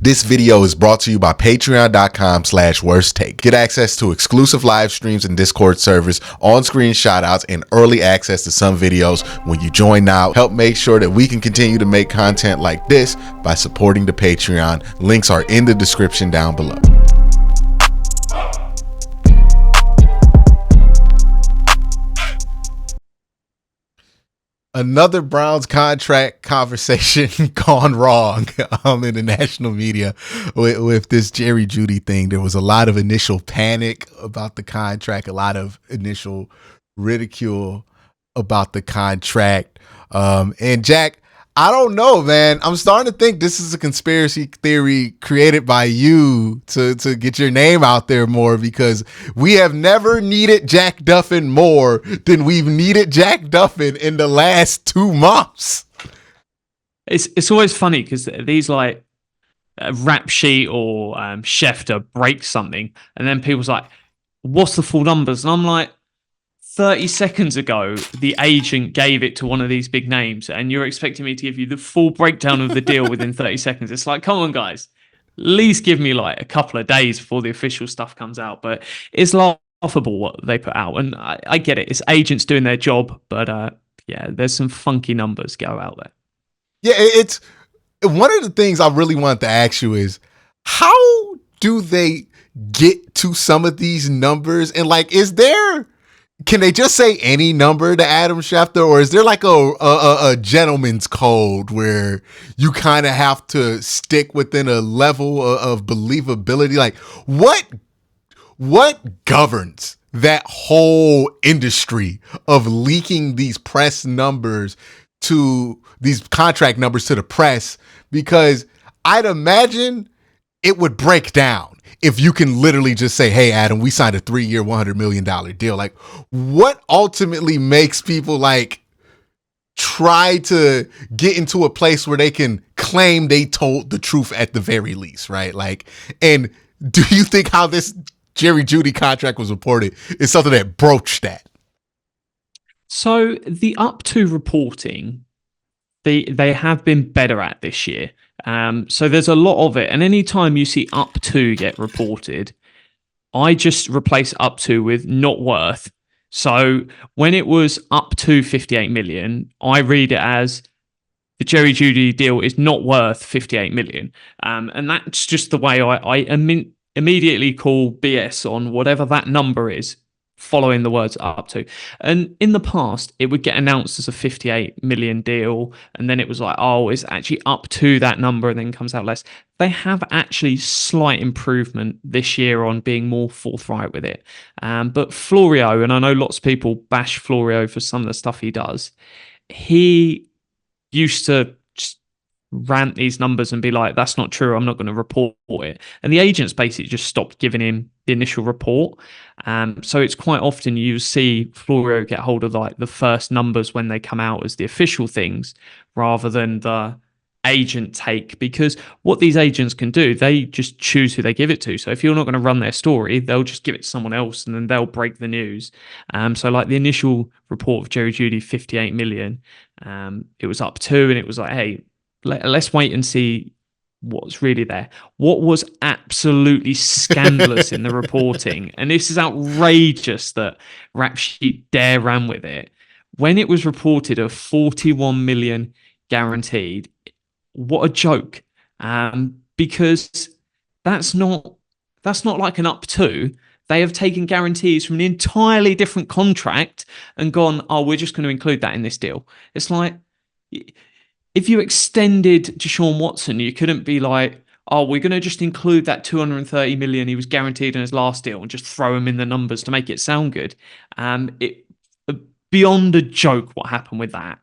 This video is brought to you by patreon.com/worsttake. Get access to exclusive live streams and Discord servers, on-screen shoutouts, and early access to some videos when you join now. Help make sure that we can continue to make content like this by supporting the Patreon. Links are in the description down below. Another Browns contract conversation gone wrong in the national media with this Jerry Judy thing. There was a lot of initial panic about the contract, a lot of initial ridicule about the contract. And Jack, I don't know, man. I'm starting to think this is a conspiracy theory created by you to get your name out there more, because we have never needed Jack Duffin more than we've needed Jack Duffin in the last 2 months. It's always funny because these like rap sheet or Schefter breaks something, and then people's like, "What's the full numbers?" And I'm like, 30 seconds ago, the agent gave it to one of these big names, and you're expecting me to give you the full breakdown of the deal within 30 seconds. It's like, come on, guys. At least give me like a couple of days before the official stuff comes out. But it's laughable what they put out. And I get it. It's agents doing their job. But yeah, there's some funky numbers go out there. Yeah, it's one of the things I really wanted to ask you is, how do they get to some of these numbers? And like, can they just say any number to Adam Schefter, or is there like a gentleman's code where you kind of have to stick within a level of believability? Like, what governs that whole industry of leaking these press numbers to these contract numbers to the press? Because I'd imagine it would break down if you can literally just say, "Hey, Adam, we signed a 3-year, $100 million deal." Like, what ultimately makes people like try to get into a place where they can claim they told the truth at the very least, right? Like, and do you think how this Jerry Judy contract was reported is something that broached that? So the up to reporting, they have been better at this year. So there's a lot of it. And anytime you see up to get reported, I just replace up to with not worth. So when it was up to 58 million, I read it as the Jerry Judy deal is not worth 58 million. And that's just the way I immediately call BS on whatever that number is, following the words up to. And in the past, it would get announced as a 58 million deal, and then it was like, oh, it's actually up to that number, and then comes out less. They have actually slight improvement this year on being more forthright with it. But Florio, and I know lots of people bash Florio for some of the stuff he does, he used to just rant these numbers and be like, "That's not true, I'm not going to report it." And the agents basically just stopped giving him the initial report. So it's quite often you see Florio get hold of like the first numbers when they come out as the official things, rather than the agent take, because what these agents can do, they just choose who they give it to. So if you're not going to run their story, they'll just give it to someone else, and then they'll break the news. So like the initial report of Jerry Judy, 58 million, it was up to, and it was like, hey, let's wait and see what's really there. What was absolutely scandalous in the reporting, and this is outrageous that Rap Sheet dare ran with it, when it was reported of 41 million guaranteed, what a joke. Because that's not like an up to. They have taken guarantees from an entirely different contract and gone, "Oh, we're just going to include that in this deal." It's like, if you extended to Shawn Watson, you couldn't be like, "Oh, we're going to just include that 230 million he was guaranteed in his last deal and just throw him in the numbers to make it sound good." Beyond a joke what happened with that.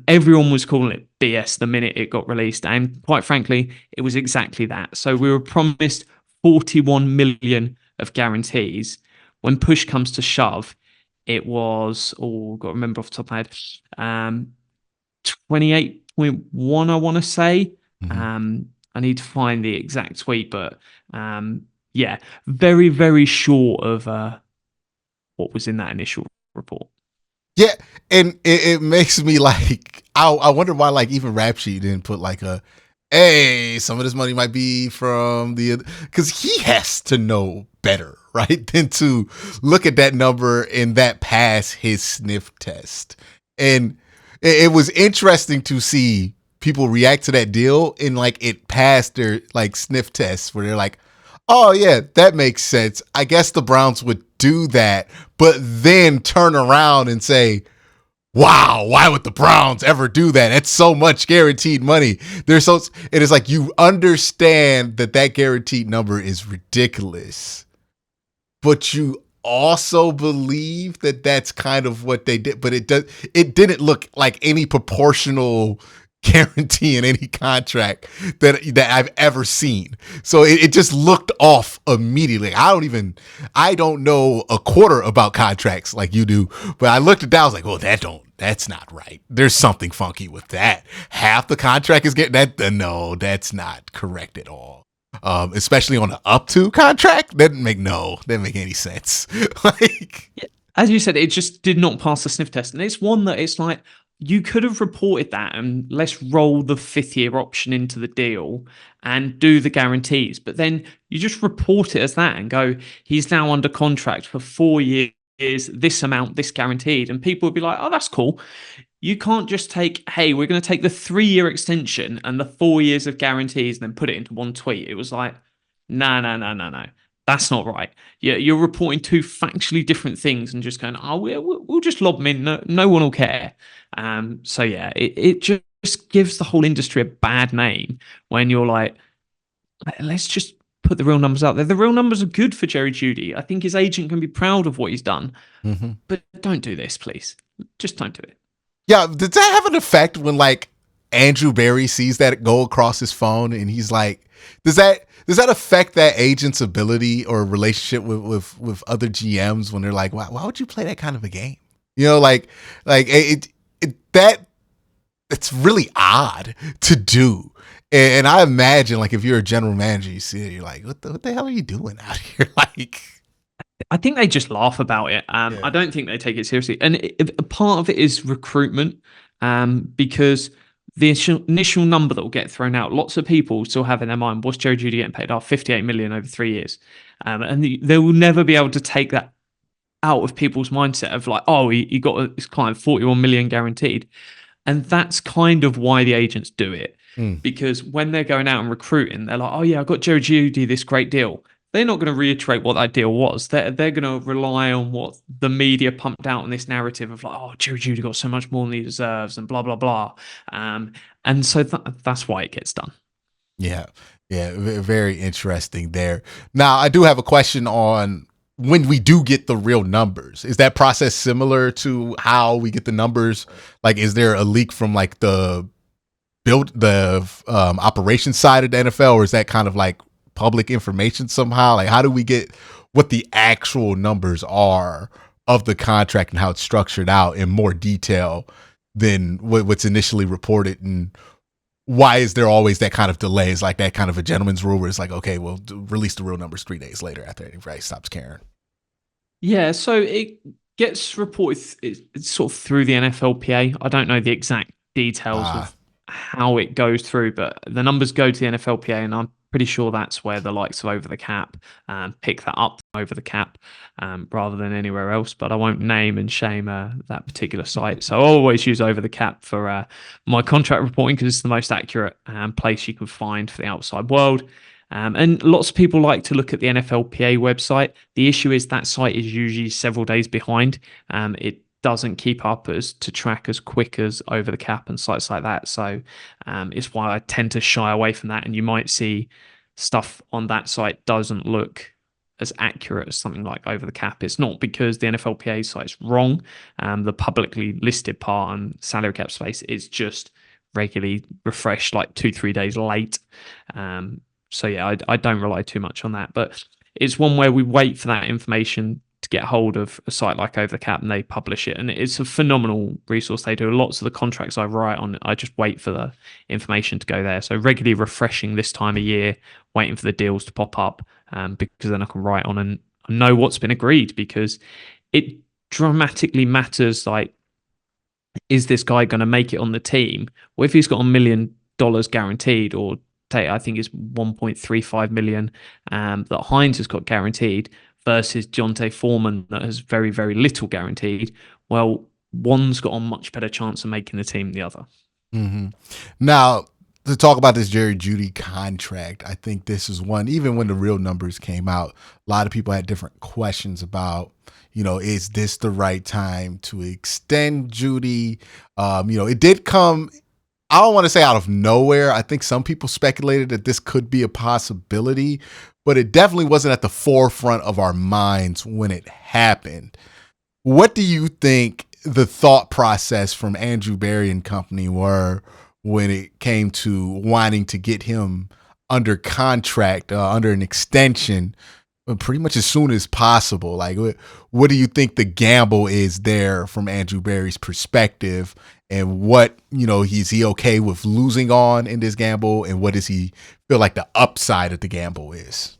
Everyone was calling it BS the minute it got released, and quite frankly, it was exactly that. So we were promised 41 million of guarantees. When push comes to shove, it was, got to remember off the top of my head, 28.1, I want to say. Mm-hmm. I need to find the exact tweet, but yeah, very, very short of what was in that initial report. Yeah, and it makes me like, I wonder why like even Rap Sheet didn't put like a hey, some of this money might be from because he has to know better, right? Than to look at that number and that pass his sniff test. And it was interesting to see people react to that deal and like it passed their like sniff tests where they're like, oh yeah, that makes sense. I guess the Browns would do that, but then turn around and say, wow, why would the Browns ever do that? That's so much guaranteed money. It is like you understand that that guaranteed number is ridiculous, but you also believe that that's kind of what they did. But it didn't look like any proportional guarantee in any contract that I've ever seen. So it just looked off immediately. I don't know a quarter about contracts like you do, but I looked at that, I was like, well, that's not right. There's something funky with that. Half the contract is getting that. No, that's not correct at all. Especially on an up to contract, that didn't make any sense. Like, as you said, it just did not pass the sniff test, and it's one that it's like, you could have reported that and let's roll the 5th year option into the deal and do the guarantees. But then you just report it as that and go, he's now under contract for 4 years, this amount, this guaranteed. And people would be like, oh, that's cool. You can't just take, hey, we're going to take the 3-year extension and the 4 years of guarantees and then put it into one tweet. It was like, no. That's not right. You're reporting two factually different things and just going, oh, we'll just lob them in. No one will care. So yeah, it just gives the whole industry a bad name when you're like, let's just put the real numbers out there. The real numbers are good for Jerry Judy. I think his agent can be proud of what he's done. Mm-hmm. But don't do this, please. Just don't do it. Yeah, did that have an effect when like Andrew Berry sees that go across his phone and he's like, does that affect that agent's ability or relationship with other GMs when they're like, why would you play that kind of a game? You know, like it's really odd to do. And I imagine like if you're a general manager, you see it, you're like, what the hell are you doing out here? Like, I think they just laugh about it. Yeah. I don't think they take it seriously. And part of it is recruitment, because the initial number that will get thrown out, lots of people still have in their mind, what's Jerry Judy getting paid? 58 million over 3 years. And they will never be able to take that out of people's mindset of like, oh, he got his client 41 million guaranteed. And that's kind of why the agents do it. Because when they're going out and recruiting, they're like, oh yeah, I got Jerry Judy this great deal. They're not going to reiterate what that deal was. They're going to rely on what the media pumped out in this narrative of like, oh, Jerry Judy got so much more than he deserves and blah, blah, blah. And so that's why it gets done. Yeah. Very interesting there. Now, I do have a question on when we do get the real numbers. Is that process similar to how we get the numbers? Like, is there a leak from like the operations side of the NFL, or is that kind of like public information somehow? Like, how do we get what the actual numbers are of the contract and how it's structured out in more detail than what's initially reported? And why is there always that kind of delay? Is like that kind of a gentleman's rule where it's like, okay, we'll release the real numbers 3 days later after everybody stops caring? Yeah, so it gets reported it's sort of through the NFLPA. I don't know the exact details of how it goes through, but the numbers go to the NFLPA, and I'm pretty sure that's where the likes of Over the Cap pick that up over the cap rather than anywhere else. But I won't name and shame that particular site. So I always use Over the Cap for my contract reporting because it's the most accurate place you can find for the outside world. And lots of people like to look at the NFLPA website. The issue is that site is usually several days behind. It doesn't keep up to track as quick as Over the Cap and sites like that. So it's why I tend to shy away from that. And you might see stuff on that site doesn't look as accurate as something like Over the Cap. It's not because the NFLPA site's wrong. The publicly listed part and salary cap space is just regularly refreshed like 2-3 days late. So yeah, I don't rely too much on that, but it's one where we wait for that information to get hold of a site like Over the Cap, and they publish it. And it's a phenomenal resource. They do lots of the contracts I write on. I just wait for the information to go there. So regularly refreshing this time of year, waiting for the deals to pop up, because then I can write on and know what's been agreed, because it dramatically matters. Like, is this guy going to make it on the team? Or if he's got $1 million guaranteed, or take, I think it's 1.35 million that Hines has got guaranteed versus Deontay Foreman that has very, very little guaranteed. Well, one's got a much better chance of making the team than the other. Mm-hmm. Now, to talk about this Jerry Judy contract, I think this is one, even when the real numbers came out, a lot of people had different questions about, is this the right time to extend Judy? It did come, I don't want to say out of nowhere. I think some people speculated that this could be a possibility, but it definitely wasn't at the forefront of our minds when it happened. What do you think the thought process from Andrew Berry and company were when it came to wanting to get him under contract, under an extension, pretty much as soon as possible? Like, what do you think the gamble is there from Andrew Berry's perspective? And what, is he okay with losing on in this gamble? And what does he feel like the upside of the gamble is?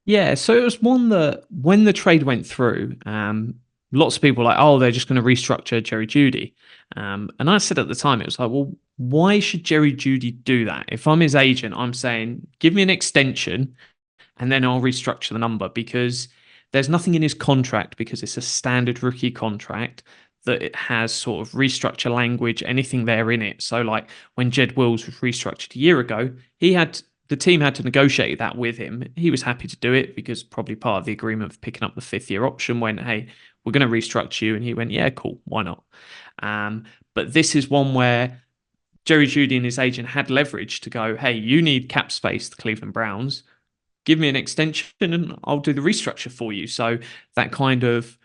Yeah, so it was one that when the trade went through, lots of people were like, oh, they're just going to restructure Jerry Judy. And I said at the time, it was like, well, why should Jerry Judy do that? If I'm his agent, I'm saying, give me an extension and then I'll restructure the number, because there's nothing in his contract, because it's a standard rookie contract, that it has sort of restructure language, anything there in it. So like when Jed Wills was restructured a year ago, the team had to negotiate that with him. He was happy to do it because probably part of the agreement for picking up the 5th-year option went, hey, we're going to restructure you. And he went, yeah, cool, why not? But this is one where Jerry Judy and his agent had leverage to go, hey, you need cap space, the Cleveland Browns. Give me an extension and I'll do the restructure for you. So that kind of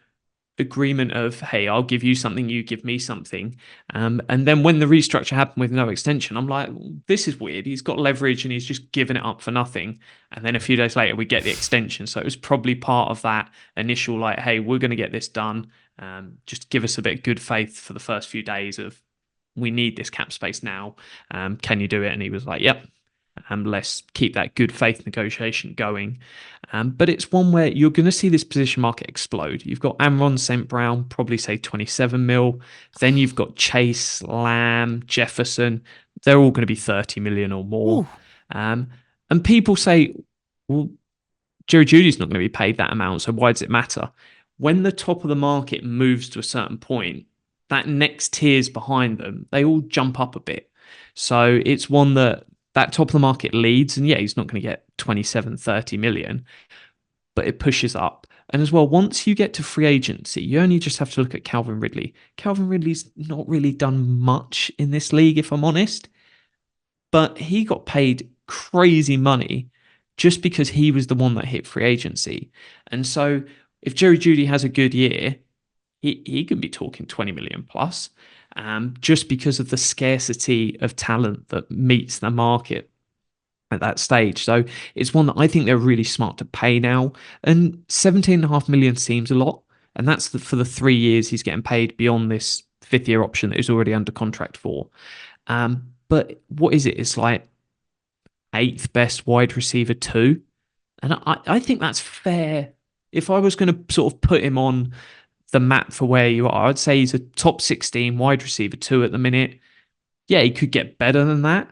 agreement of, hey, I'll give you something, you give me something. And then when the restructure happened with no extension, I'm like, this is weird. He's got leverage and he's just given it up for nothing. And then a few days later, we get the extension. So it was probably part of that initial, like, hey, we're going to get this done. Just give us a bit of good faith for the first few days of, we need this cap space now. Can you do it? And he was like, yep. Let's keep that good faith negotiation going. But it's one where you're going to see this position market explode. You've got Amon St. Brown, probably say 27 mil. Then you've got Chase, Lamb, Jefferson. They're all going to be 30 million or more. And people say, well, Jerry Judy's not going to be paid that amount, so why does it matter? When the top of the market moves to a certain point, that next tiers behind them, they all jump up a bit. So it's one that top of the market leads, and yeah, he's not going to get 27, 30 million, but it pushes up. And as well, once you get to free agency, you only just have to look at Calvin Ridley. Calvin Ridley's not really done much in this league, if I'm honest, but he got paid crazy money just because he was the one that hit free agency. And so if Jerry Judy has a good year, he can be talking 20 million plus. Just because of the scarcity of talent that meets the market at that stage. So it's one that I think they're really smart to pay now. And 17.5 million seems a lot. And that's for the 3 years he's getting paid beyond this 5th-year option that he's already under contract for. But what is it? It's like 8th best wide receiver 2. And I think that's fair. If I was going to sort of put him on the map for where you are, I'd say he's a top 16 wide receiver 2 at the minute. Yeah, he could get better than that,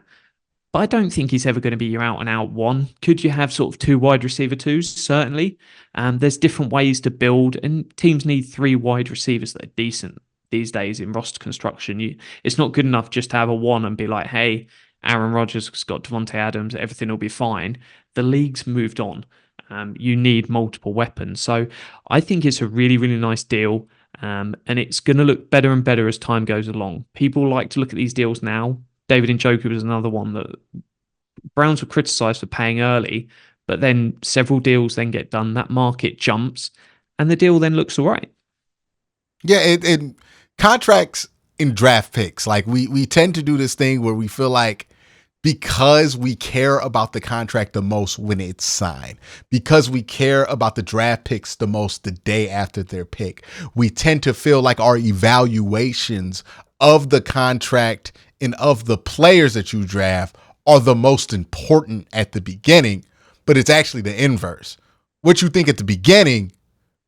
but I don't think he's ever going to be your out and out one. Could you have sort of 2 wide receiver 2s? Certainly. There's different ways to build, and teams need 3 wide receivers that are decent these days in roster construction. It's not good enough just to have a 1 and be like, hey, Aaron Rodgers has got Devontae Adams, everything will be fine. The league's moved on. You need multiple weapons. So I think it's a really, really nice deal. And it's going to look better and better as time goes along. People like to look at these deals now. David Njoku was another one that Browns were criticized for paying early, but then several deals then get done. That market jumps and the deal then looks all right. Yeah, it contracts in draft picks, like we tend to do this thing where we feel like, because we care about the contract the most when it's signed, because we care about the draft picks the most the day after their pick, we tend to feel like our evaluations of the contract and of the players that you draft are the most important at the beginning, but it's actually the inverse. What you think at the beginning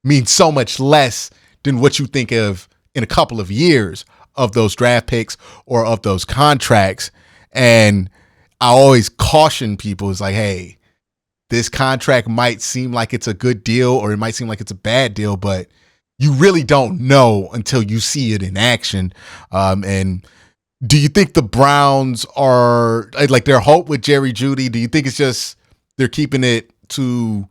means so much less than what you think of in a couple of years of those draft picks or of those contracts. And I always caution people is like, hey, this contract might seem like it's a good deal or it might seem like it's a bad deal, but you really don't know until you see it in action. And do you think the Browns are like their hope with Jerry Judy? Do you think it's just they're keeping it to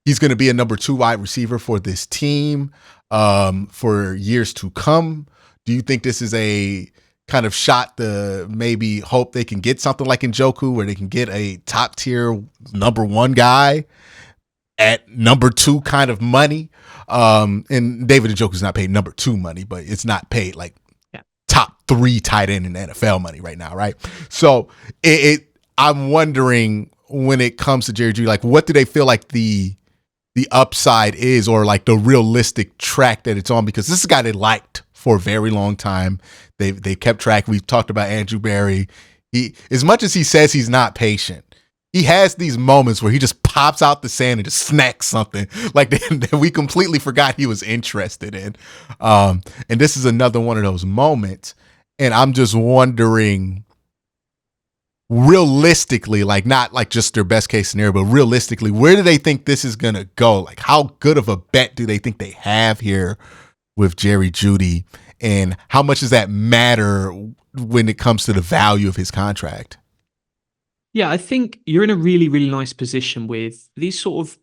he's going to be a number 2 wide receiver for this team for years to come? Do you think this is a kind of shot to maybe hope they can get something like Njoku where they can get a top tier number 1 guy at number 2 kind of money? And David Njoku's not paid number 2 money, but it's not paid like top 3 tight end in the NFL money right now, right? So I'm wondering when it comes to Jerry Judy, like what do they feel like the upside is, or like the realistic track that it's on? Because this is a guy they liked for a very long time. They kept track. We've talked about Andrew Berry. He, as much as he says he's not patient, he has these moments where he just pops out the sand and just snacks something like that we completely forgot he was interested in. And this is another one of those moments. And I'm just wondering, realistically, like not like just their best case scenario, but realistically, where do they think this is going to go? Like how good of a bet do they think they have here with Jerry Judy? And how much does that matter when it comes to the value of his contract? Yeah, I think you're in a really, really nice position with these sort of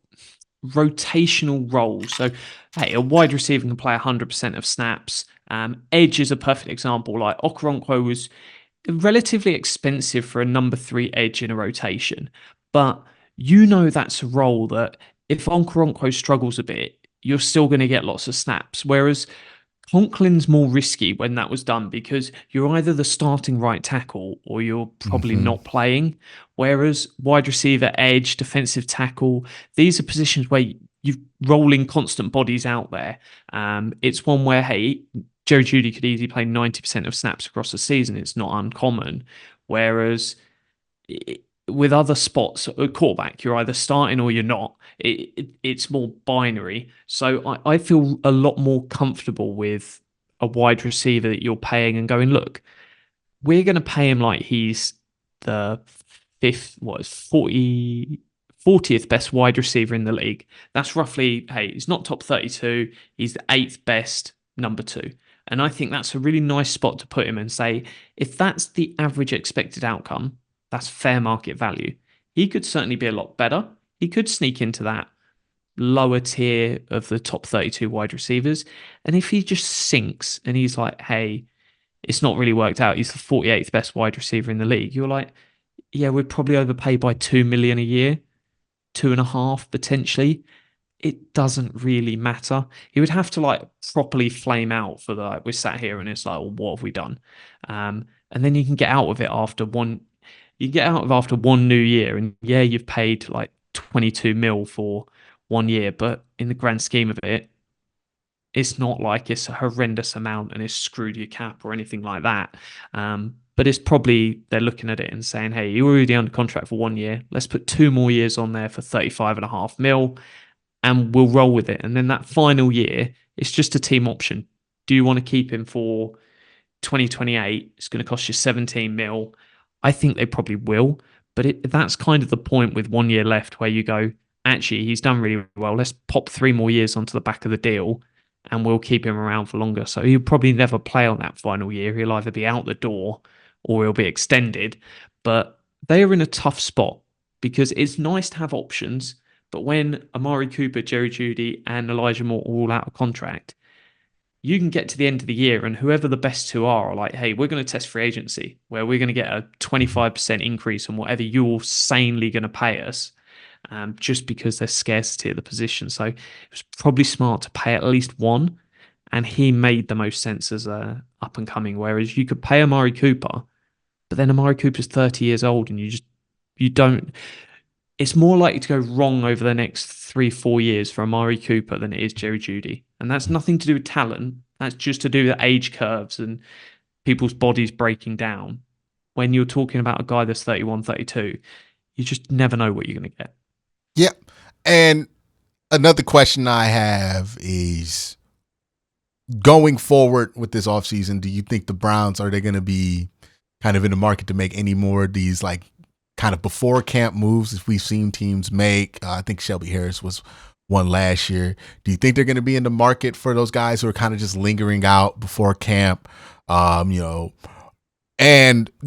rotational roles. So, hey, a wide receiver can play 100% of snaps. Edge is a perfect example. Like Okoronkwo was relatively expensive for a number 3 edge in a rotation, but you know that's a role that if Okoronkwo struggles a bit, you're still going to get lots of snaps. Whereas Conklin's more risky when that was done because you're either the starting right tackle or you're probably not playing. Whereas wide receiver, edge, defensive tackle, these are positions where you're rolling constant bodies out there. It's one where, hey, Jerry Judy could easily play 90% of snaps across the season. It's not uncommon. Whereas with other spots, a quarterback, you're either starting or you're not. It's more binary. So I feel a lot more comfortable with a wide receiver that you're paying and going, look, we're going to pay him like he's the 40th best wide receiver in the league. That's roughly, hey, he's not top 32. He's the 8th best number 2. And I think that's a really nice spot to put him and say, if that's the average expected outcome, that's fair market value. He could certainly be a lot better. He could sneak into that lower tier of the top 32 wide receivers. And if he just sinks and he's like, hey, it's not really worked out, he's the 48th best wide receiver in the league, you're like, yeah, we'd probably overpay by 2 million a year, 2.5 potentially. It doesn't really matter. He would have to like properly flame out for the like, we're sat here and it's like, well, what have we done? And then you can get out of it after one. You get out of after one new year, and yeah, you've paid like 22 mil for 1 year, but in the grand scheme of it, it's not like it's a horrendous amount and it's screwed your cap or anything like that. But it's probably they're looking at it and saying, hey, you're already under contract for 1 year. Let's put 2 more years on there for 35.5 mil, and we'll roll with it. And then that final year, it's just a team option. Do you want to keep him for 2028? It's going to cost you 17 mil. I think they probably will, but that's kind of the point with 1 year left where you go, actually, he's done really well. Let's pop 3 more years onto the back of the deal and we'll keep him around for longer. So he'll probably never play on that final year. He'll either be out the door or he'll be extended. But they are in a tough spot because it's nice to have options. But when Amari Cooper, Jerry Judy, and Elijah Moore are all out of contract, you can get to the end of the year and whoever the best 2 are like, hey, we're going to test free agency where we're going to get a 25% increase on whatever you're sanely going to pay us just because there's scarcity of the position. So it was probably smart to pay at least one. And he made the most sense as a up and coming. Whereas you could pay Amari Cooper, but then Amari Cooper's 30 years old and you don't. It's more likely to go wrong over the next 3-4 years for Amari Cooper than it is Jerry Judy. And that's nothing to do with talent. That's just to do with age curves and people's bodies breaking down. When you're talking about a guy that's 31, 32, you just never know what you're going to get. Yeah. And another question I have is going forward with this offseason, do you think the Browns, are they going to be kind of in the market to make any more of these like kind of before camp moves that we've seen teams make. I think Shelby Harris was one last year. Do you think they're going to be in the market for those guys who are kind of just lingering out before camp? And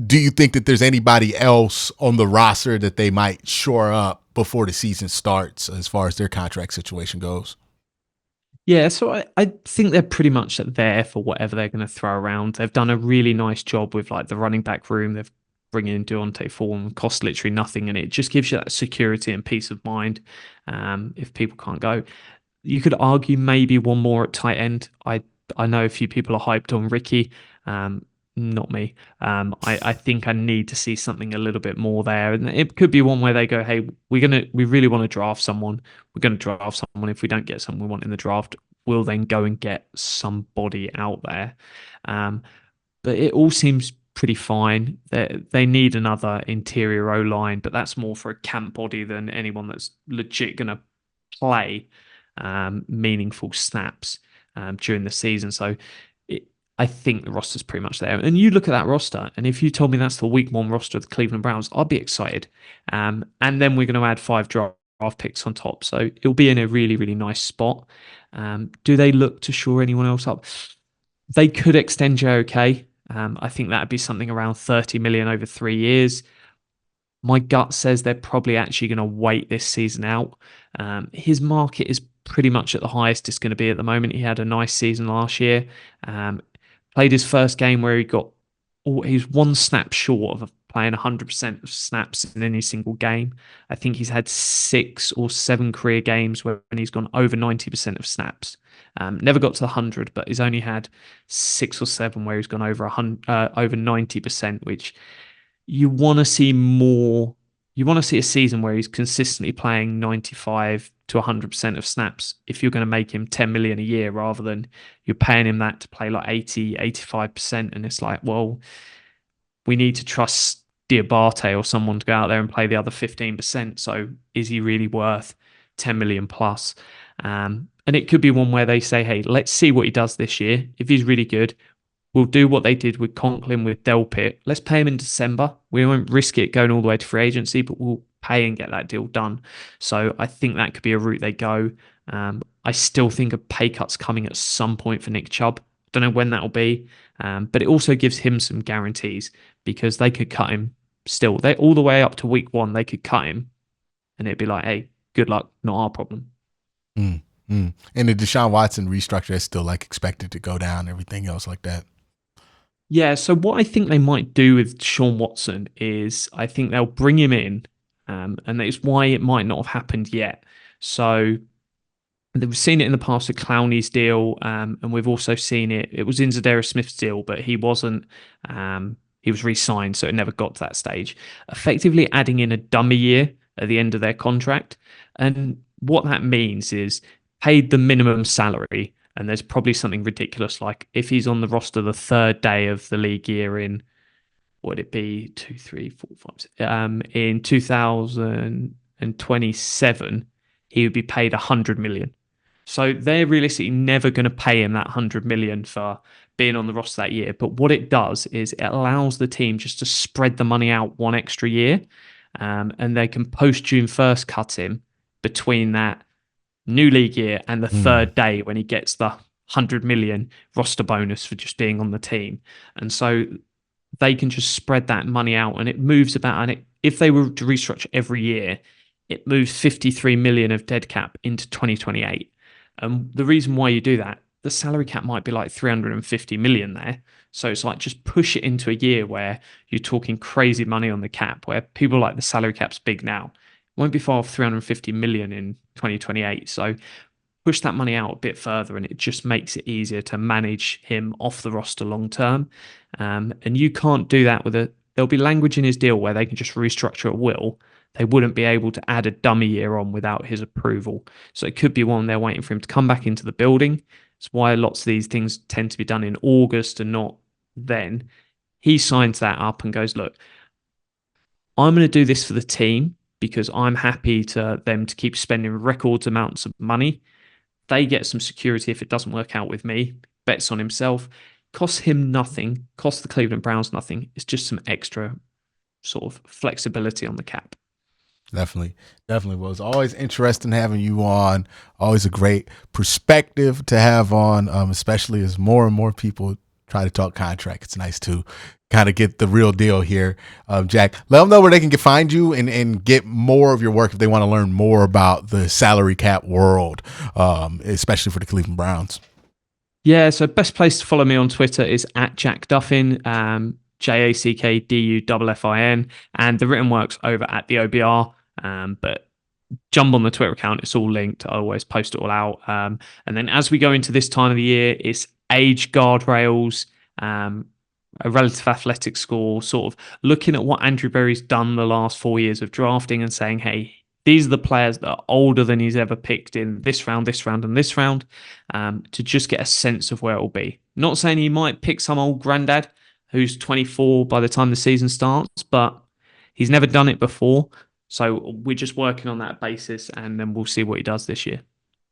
do you think that there's anybody else on the roster that they might shore up before the season starts as far as their contract situation goes? Yeah, so I think they're pretty much there for whatever they're going to throw around. They've done a really nice job with like the running back room. They've bringing in Deontay Foreman, cost literally nothing, and it just gives you that security and peace of mind if people can't go. You could argue maybe one more at tight end. I know a few people are hyped on Ricky. Not me. I think I need to see something a little bit more there, and it could be one where they go, "Hey, we really want to draft someone. We're going to draft someone. If we don't get someone we want in the draft, we'll then go and get somebody out there." But it all seems pretty fine. They need another interior O line, but that's more for a camp body than anyone that's legit going to play meaningful snaps during the season. So I think the roster's pretty much there. And you look at that roster, and if you told me that's the week one roster of the Cleveland Browns, I'd be excited. And then we're going to add 5 draft picks on top. So it'll be in a really, really nice spot. Do they look to shore anyone else up? They could extend JOK. I think that'd be something around 30 million over 3 years. My gut says they're probably actually going to wait this season out. His market is pretty much at the highest it's going to be at the moment. He had a nice season last year. Played his first game where he's one snap short of playing 100% of snaps in any single game. I think he's had 6 or 7 career games when he's gone over 90% of snaps. Never got to the 100, but he's only had 6 or 7 where he's gone over 90%, which you want to see more. You want to see a season where he's consistently playing 95 to 100% of snaps if you're going to make him 10 million a year, rather than you're paying him that to play like 80, 85%. And it's like, well, we need to trust Diabate or someone to go out there and play the other 15%. So is he really worth 10 million plus? And it could be one where they say, hey, let's see what he does this year. If he's really good, we'll do what they did with Conklin, with Delpit. Let's pay him in December. We won't risk it going all the way to free agency, but we'll pay and get that deal done. So I think that could be a route they go. I still think a pay cut's coming at some point for Nick Chubb. Don't know when that'll be, but it also gives him some guarantees, because they could cut him still. They all the way up to week 1, they could cut him, and it'd be like, hey, good luck, not our problem. And the Deshaun Watson restructure is still like expected to go down, everything else like that. Yeah, so what I think they might do with Shawn Watson is I think they'll bring him in, and that's why it might not have happened yet. So we've seen it in the past with Clowney's deal, and we've also seen it. It was in Zadarius Smith's deal, but he wasn't. He was re-signed, so it never got to that stage. Effectively adding in a dummy year at the end of their contract, and what that means is paid the minimum salary. And there's probably something ridiculous, like if he's on the roster the 3rd day of the league year in, would it be 2, 3, 4, 5, in 2027, he would be paid 100 million. So they're realistically never going to pay him that 100 million for being on the roster that year. But what it does is it allows the team just to spread the money out 1 extra year, and they can post June 1st cut him between that new league year and the 3rd day when he gets the 100 million roster bonus for just being on the team. And so they can just spread that money out, and it moves about. And if they were to restructure every year, it moves 53 million of dead cap into 2028. And the reason why you do that, the salary cap might be like 350 million there. So it's like, just push it into a year where you're talking crazy money on the cap, where people like the salary cap's big now. Won't be far off 350 million in 2028. So push that money out a bit further, and it just makes it easier to manage him off the roster long term. And you can't do that there'll be language in his deal where they can just restructure at will. They wouldn't be able to add a dummy year on without his approval. So it could be one they're waiting for him to come back into the building. It's why lots of these things tend to be done in August and not then. He signs that up and goes, look, I'm going to do this for the team, because I'm happy to them to keep spending record amounts of money. They get some security if it doesn't work out with me. Bets on himself. Costs him nothing. Costs the Cleveland Browns nothing. It's just some extra sort of flexibility on the cap. Definitely. Well, it's always interesting having you on. Always a great perspective to have on, especially as more and more people try to talk contract. It's nice to kind of get the real deal here. Jack, let them know where they can find you and get more of your work if they want to learn more about the salary cap world, especially for the Cleveland Browns. Yeah, so best place to follow me on Twitter is at Jack Duffin, JACKDUFFIN, and the written work's over at the OBR. But jump on the Twitter account, it's all linked. I always post it all out. And then as we go into this time of the year, it's age guardrails, a relative athletic score, sort of looking at what Andrew Berry's done the last 4 years of drafting and saying, hey, these are the players that are older than he's ever picked in this round, and this round, to just get a sense of where it will be. Not saying he might pick some old granddad who's 24 by the time the season starts, but he's never done it before. So we're just working on that basis, and then we'll see what he does this year.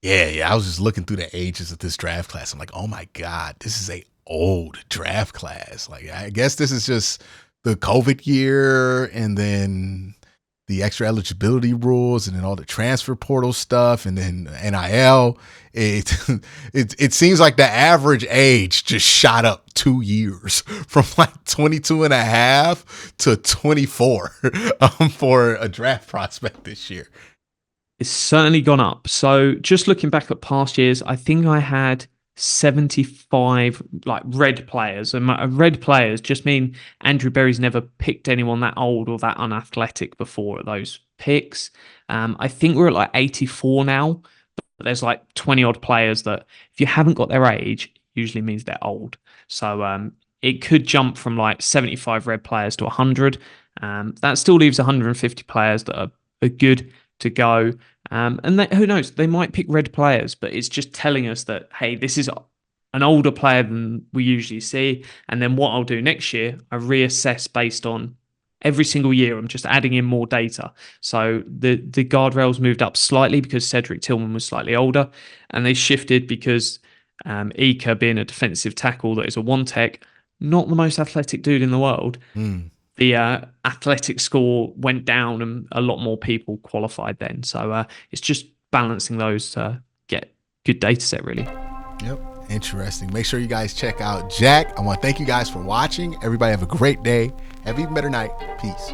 Yeah. I was just looking through the ages of this draft class. I'm like, oh my God, this is a old draft class. Like, I guess this is just the COVID year and then the extra eligibility rules and then all the transfer portal stuff and then NIL. It seems like the average age just shot up 2 years from like 22 and a half to 24 for a draft prospect this year. It's certainly gone up. So just looking back at past years, I think I had 75 like red players, and red players just mean Andrew Berry's never picked anyone that old or that unathletic before at those picks. I think we're at like 84 now, but there's like 20 odd players that if you haven't got their age, usually means they're old. So it could jump from like 75 red players to 100. That still leaves 150 players that are good to go. And who knows, they might pick red players, but it's just telling us that, hey, this is an older player than we usually see. And then what I'll do next year, I reassess based on every single year. I'm just adding in more data. So the guardrails moved up slightly because Cedric Tillman was slightly older, and they shifted because Ika, being a defensive tackle that is a one tech, not the most athletic dude in the world. The athletic score went down and a lot more people qualified then. So it's just balancing those to get good data set, really. Yep. Interesting. Make sure you guys check out Jack. I want to thank you guys for watching. Everybody have a great day. Have an even better night. Peace.